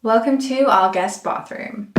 Welcome to our guest bathroom.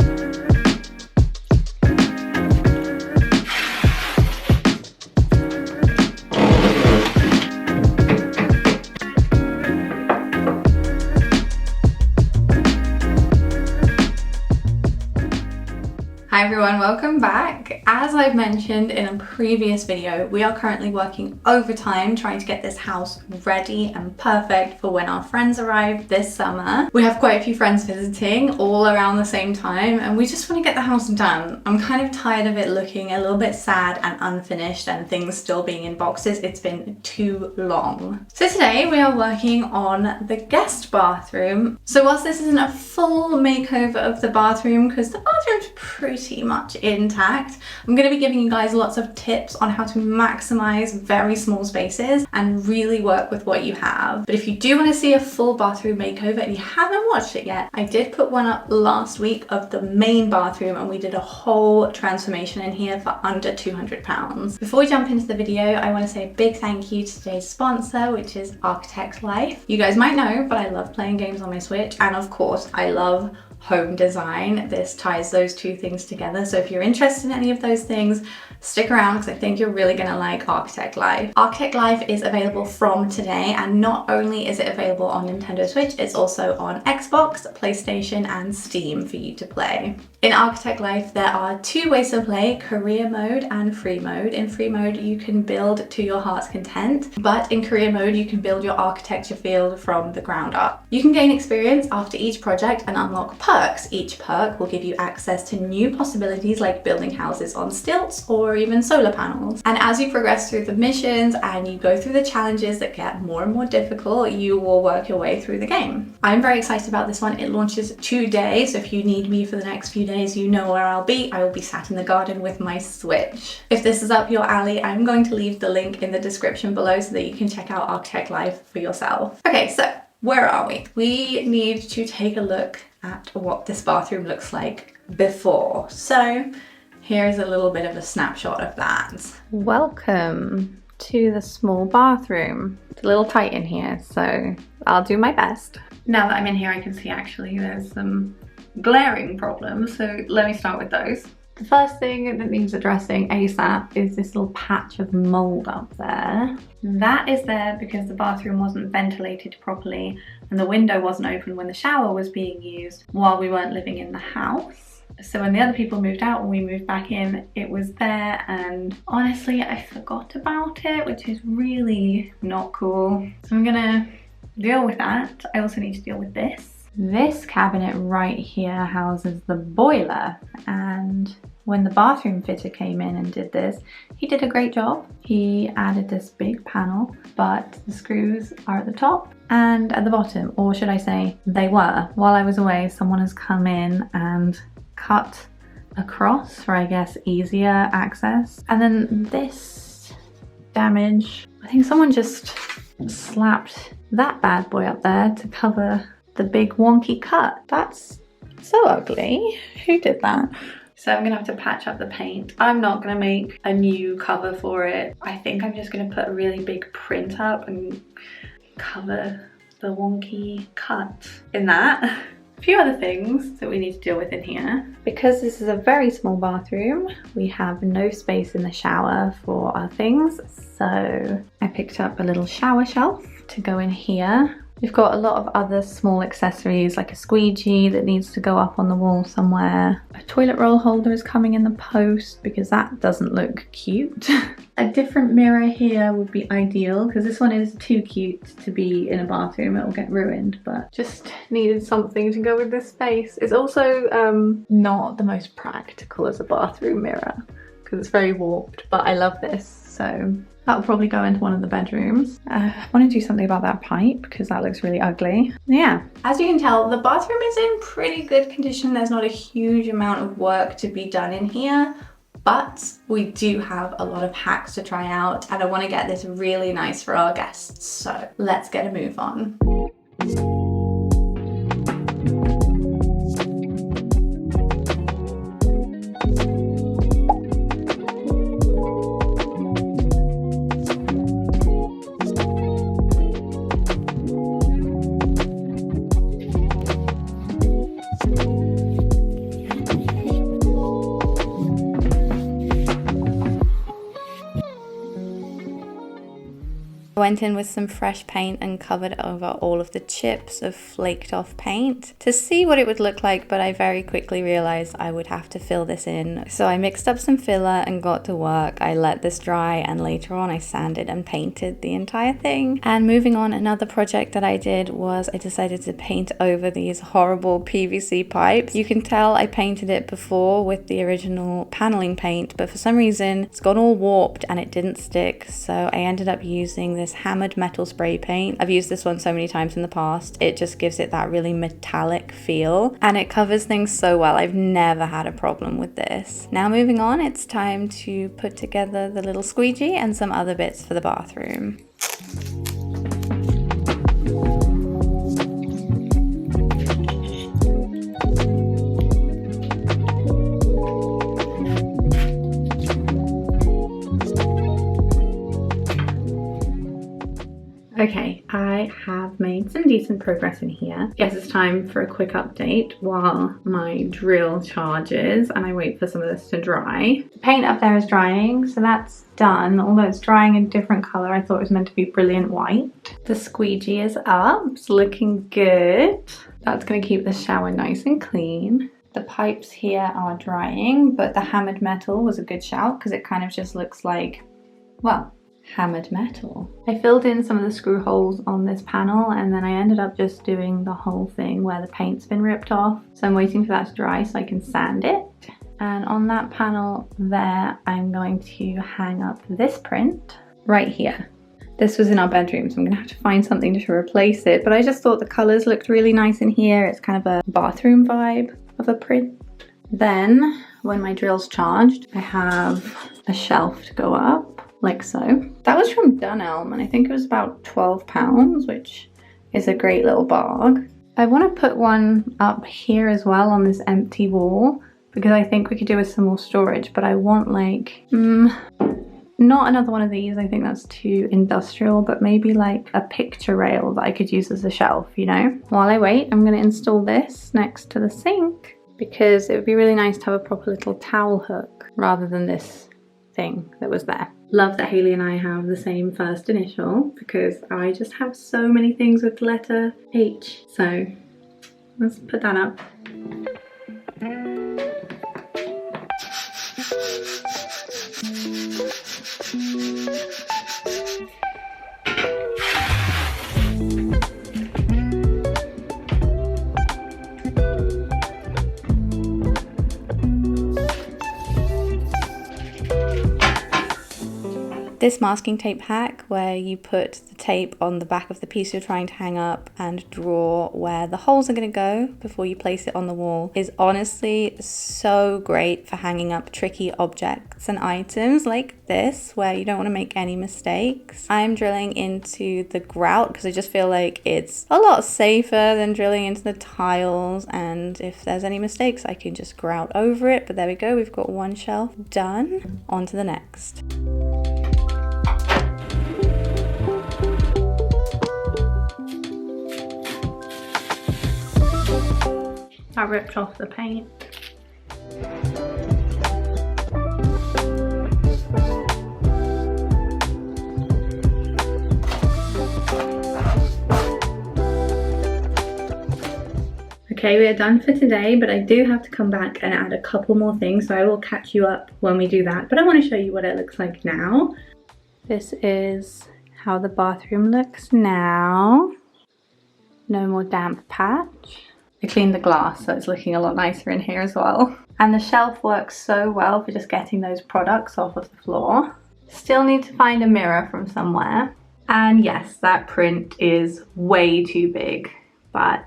Hi everyone, welcome back. As I've mentioned in a previous video, we are currently working overtime trying to get this house ready and perfect for when our friends arrive this summer. We have quite a few friends visiting all around the same time and we just want to get the house done. I'm kind of tired of it looking a little bit sad and unfinished and things still being in boxes. It's been too long. So today we are working on the guest bathroom. So whilst this isn't a full makeover of the bathroom, because the bathroom's pretty much intact, I'm going to be giving you guys lots of tips on how to maximize very small spaces and really work with what you have. But if you do want to see a full bathroom makeover and you haven't watched it yet, I did put one up last week of the main bathroom and we did a whole transformation in here for under £200. Before we jump into the video, I want to say a big thank you to today's sponsor, which is Architect Life. You guys might know, but I love playing games on my Switch, and of course I love home design. This ties those two things together. So if you're interested in any of those things, stick around because I think you're really gonna like Architect Life. Architect Life is available from today, and not only is it available on Nintendo Switch, it's also on Xbox, PlayStation, and Steam for you to play. In Architect Life, there are two ways to play: career mode and free mode. In free mode, you can build to your heart's content, but in career mode, you can build your architecture field from the ground up. You can gain experience after each project and unlock perks. Each perk will give you access to new possibilities like building houses on stilts or even solar panels. And as you progress through the missions and you go through the challenges that get more and more difficult, you will work your way through the game. I'm very excited about this one. It launches today, so if you need me for the next few days, you know where I'll be. I will be sat in the garden with my Switch. If this is up your alley, I'm going to leave the link in the description below so that you can check out Architect Life for yourself. Okay, so where are we? We need to take a look at what this bathroom looks like before. So here's a little bit of a snapshot of that. Welcome to the small bathroom. It's a little tight in here, so I'll do my best. Now that I'm in here, I can see actually there's some glaring problems, so let me start with those. The first thing that needs addressing ASAP is this little patch of mold up there. That is there because the bathroom wasn't ventilated properly and the window wasn't open when the shower was being used while we weren't living in the house. So when the other people moved out and we moved back in, it was there, and honestly I forgot about it, which is really not cool. So I'm gonna deal with that. I also need to deal with this. This cabinet right here houses the boiler, and when the bathroom fitter came in and did this, he did a great job. He added this big panel, but the screws are at the top and at the bottom, or should I say they were. While I was away, someone has come in and cut across for, I guess, easier access. And then this damage, I think someone just slapped that bad boy up there to cover the big wonky cut. That's so ugly. Who did that? So I'm gonna have to patch up the paint. I'm not gonna make a new cover for it. I think I'm just gonna put a really big print up and cover the wonky cut in that. A few other things that we need to deal with in here. Because this is a very small bathroom, we have no space in the shower for our things. So I picked up a little shower shelf to go in here. We've got a lot of other small accessories like a squeegee that needs to go up on the wall somewhere. A toilet roll holder is coming in the post because that doesn't look cute. A different mirror here would be ideal because this one is too cute to be in a bathroom. It will get ruined, but just needed something to go with this space. It's also not the most practical as a bathroom mirror because it's very warped, but I love this, so that'll probably go into one of the bedrooms. I want to do something about that pipe because that looks really ugly. Yeah. As you can tell, the bathroom is in pretty good condition. There's not a huge amount of work to be done in here, but we do have a lot of hacks to try out and I want to get this really nice for our guests. So let's get a move on. went in with some fresh paint and covered over all of the chips of flaked off paint to see what it would look like, but I very quickly realized I would have to fill this in. So I mixed up some filler and got to work. I let this dry and later on I sanded and painted the entire thing. And moving on, another project that I did was I decided to paint over these horrible PVC pipes. You can tell I painted it before with the original paneling paint, but for some reason it's got all warped and it didn't stick. So I ended up using this hammered metal spray paint. I've used this one so many times in the past. It just gives it that really metallic feel and it covers things so well. I've never had a problem with this. Now moving on, it's time to put together the little squeegee and some other bits for the bathroom. Okay, I have made some decent progress in here. Guess it's time for a quick update while my drill charges and I wait for some of this to dry. The paint up there is drying, so that's done. Although it's drying in a different colour, I thought it was meant to be brilliant white. The squeegee is up, it's looking good. That's going to keep the shower nice and clean. The pipes here are drying, but the hammered metal was a good shout because it kind of just looks like, well, hammered metal. I filled in some of the screw holes on this panel and then I ended up just doing the whole thing where the paint's been ripped off. So I'm waiting for that to dry so I can sand it. And on that panel there, I'm going to hang up this print right here. This was in our bedroom, so I'm gonna have to find something to replace it, but I just thought the colors looked really nice in here. It's kind of a bathroom vibe of a print. Then when my drill's charged, I have a shelf to go up. Like so. That was from Dunelm and I think it was about £12, which is a great little bargain. I want to put one up here as well on this empty wall because I think we could do with some more storage, but I want like, not another one of these, I think that's too industrial, but maybe like a picture rail that I could use as a shelf, you know? While I wait, I'm going to install this next to the sink because it would be really nice to have a proper little towel hook rather than this thing that was there. Love that Hayley and I have the same first initial because I just have so many things with the letter H. So let's put that up. This masking tape hack where you put the tape on the back of the piece you're trying to hang up and draw where the holes are going to go before you place it on the wall is honestly so great for hanging up tricky objects and items like this where you don't want to make any mistakes. I'm drilling into the grout because I just feel like it's a lot safer than drilling into the tiles, and if there's any mistakes I can just grout over it. But there we go, we've got one shelf done. On to the next. I ripped off the paint. Okay, we are done for today, but I do have to come back and add a couple more things, so I will catch you up when we do that. But I want to show you what it looks like now. This is how the bathroom looks now. No more damp patch. I cleaned the glass, so it's looking a lot nicer in here as well. And the shelf works so well for just getting those products off of the floor. Still need to find a mirror from somewhere. And yes, that print is way too big, but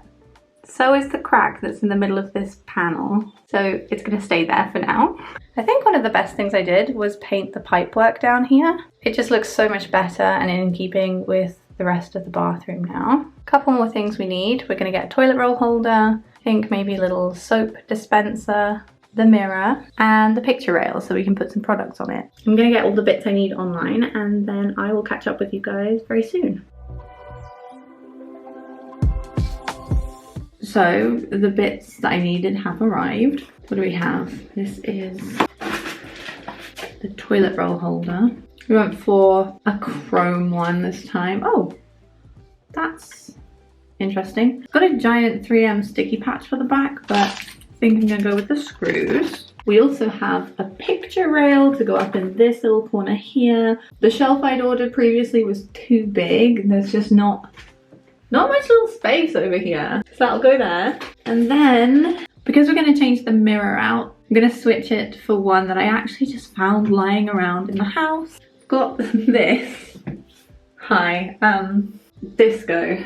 so is the crack that's in the middle of this panel. So it's gonna stay there for now. I think one of the best things I did was paint the pipework down here. It just looks so much better and in keeping with the rest of the bathroom now. A couple more things we need. We're gonna get a toilet roll holder, I think maybe a little soap dispenser, the mirror, and the picture rail so we can put some products on it. I'm gonna get all the bits I need online and then I will catch up with you guys very soon. So the bits that I needed have arrived. What do we have? This is the toilet roll holder. We went for a chrome one this time. Oh, that's interesting. Got a giant 3M sticky patch for the back, but I think I'm gonna go with the screws. We also have a picture rail to go up in this little corner here. The shelf I'd ordered previously was too big. There's just not much little space over here. So that'll go there. And then, because we're gonna change the mirror out, I'm gonna switch it for one that I actually just found lying around in the house. Got this. Hi, disco.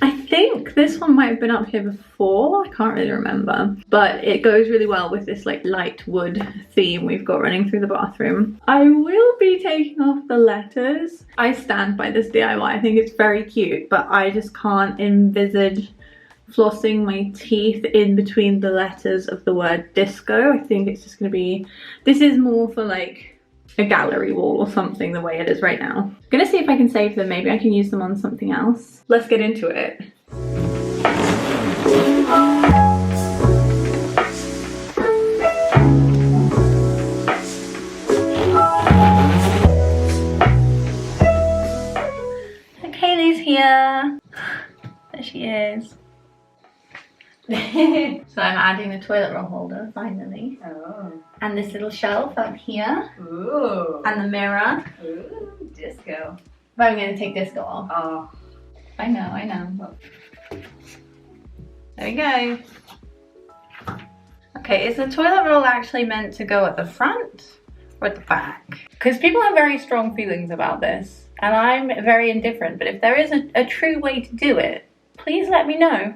I think this one might have been up here before, I can't really remember, but it goes really well with this like light wood theme we've got running through the bathroom. I will be taking off the letters. I stand by this DIY, I think it's very cute, but I just can't envisage flossing my teeth in between the letters of the word disco. I think it's just gonna be, this is more for like a gallery wall or something the way it is right now. I'm gonna see if I can save them. Maybe I can use them on something else. Let's get into it. Look, Hayley's here. There she is. So I'm adding a toilet roll holder, finally. Oh. And this little shelf up here. Ooh. And the mirror. Ooh, disco. But I'm going to take disco off. Oh. I know. There we go. Okay, is the toilet roll actually meant to go at the front or at the back? Because people have very strong feelings about this, and I'm very indifferent, but if there is a true way to do it, please let me know.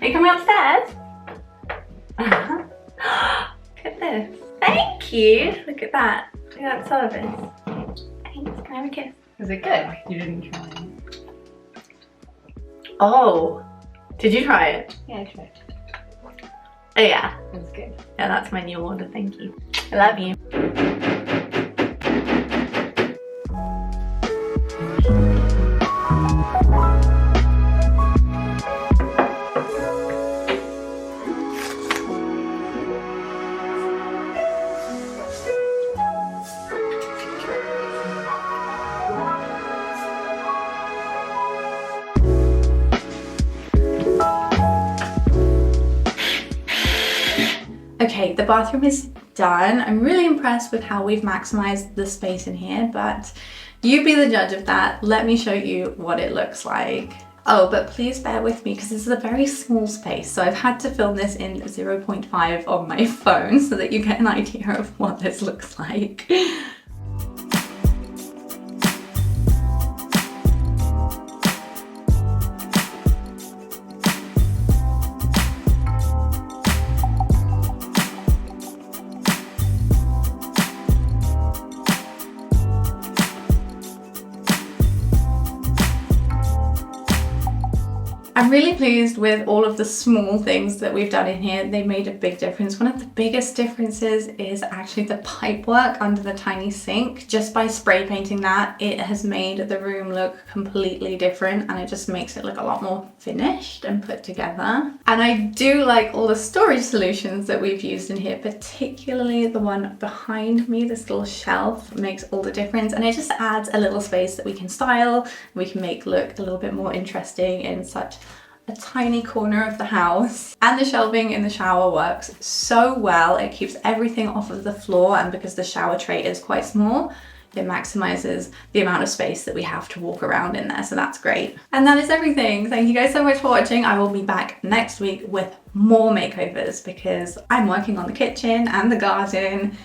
Are you coming upstairs? Look at this. Thank you. Look at that. Look at that service. Thanks. Can I have a kiss? Is it good? You didn't try it. Oh. Did you try it? Yeah, I tried. Oh yeah. It's good. Yeah, that's my new order. Thank you. I love you. Okay, the bathroom is done. I'm really impressed with how we've maximized the space in here, but you be the judge of that. Let me show you what it looks like. Oh, but please bear with me because this is a very small space. So I've had to film this in 0.5 on my phone so that you get an idea of what this looks like. I'm really pleased with all of the small things that we've done in here. They made a big difference. One of the biggest differences is actually the pipework under the tiny sink. Just by spray painting that, it has made the room look completely different, and it just makes it look a lot more finished and put together. And I do like all the storage solutions that we've used in here, particularly the one behind me. This little shelf makes all the difference, and it just adds a little space that we can style, we can make look a little bit more interesting in such a tiny corner of the house. And the shelving in the shower works so well. It keeps everything off of the floor, and because the shower tray is quite small, it maximizes the amount of space that we have to walk around in there, so that's great. And that is everything. Thank you guys so much for watching. I will be back next week with more makeovers because I'm working on the kitchen and the garden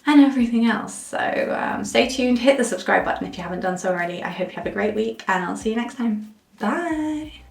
and everything else. So stay tuned, hit the subscribe button if you haven't done so already. I hope you have a great week, and I'll see you next time. Bye.